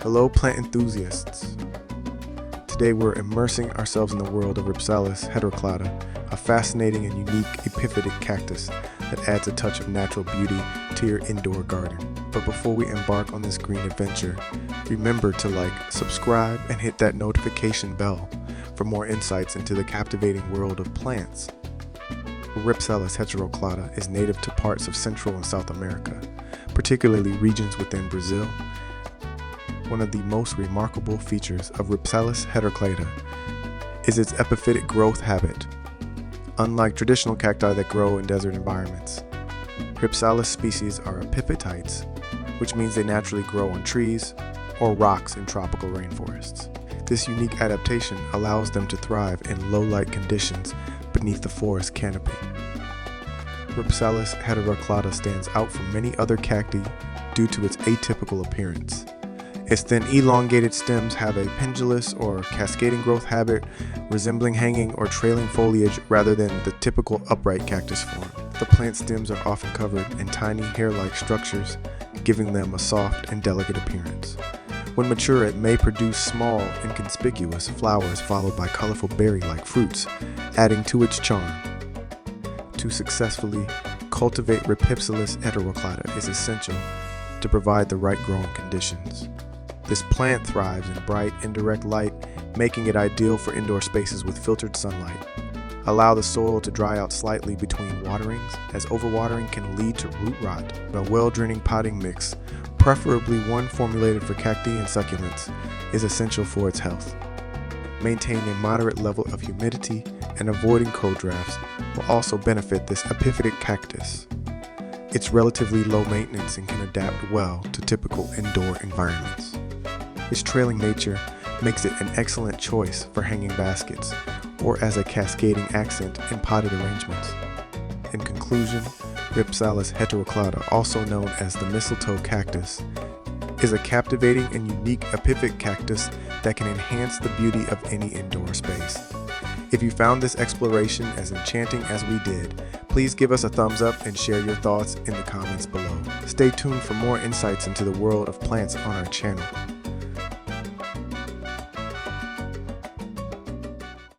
Hello plant enthusiasts. Today we're immersing ourselves in the world of Rhipsalis heteroclada, a fascinating and unique epiphytic cactus that adds a touch of natural beauty to your indoor garden. But before we embark on this green adventure, remember to like, subscribe, and hit that notification bell for more insights into the captivating world of plants. Rhipsalis heteroclada is native to parts of Central and South America, particularly regions within Brazil. One of the most remarkable features of Rhipsalis heteroclada is its epiphytic growth habit. Unlike traditional cacti that grow in desert environments, Rhipsalis species are epiphytites, which means they naturally grow on trees or rocks in tropical rainforests. This unique adaptation allows them to thrive in low-light conditions beneath the forest canopy. Rhipsalis heteroclada stands out from many other cacti due to its atypical appearance. Its thin, elongated stems have a pendulous or cascading growth habit, resembling hanging or trailing foliage rather than the typical upright cactus form. The plant stems are often covered in tiny hair-like structures, giving them a soft and delicate appearance. When mature, it may produce small, inconspicuous flowers followed by colorful berry-like fruits, adding to its charm. To successfully cultivate Rhipsalis heteroclada is essential to provide the right growing conditions. This plant thrives in bright, indirect light, making it ideal for indoor spaces with filtered sunlight. Allow the soil to dry out slightly between waterings, as overwatering can lead to root rot. A well-draining potting mix, preferably one formulated for cacti and succulents, is essential for its health. Maintaining a moderate level of humidity and avoiding cold drafts will also benefit this epiphytic cactus. It's relatively low maintenance and can adapt well to typical indoor environments. Its trailing nature makes it an excellent choice for hanging baskets or as a cascading accent in potted arrangements. In conclusion, Rhipsalis heteroclada, also known as the mistletoe cactus, is a captivating and unique epiphytic cactus that can enhance the beauty of any indoor space. If you found this exploration as enchanting as we did, please give us a thumbs up and share your thoughts in the comments below. Stay tuned for more insights into the world of plants on our channel.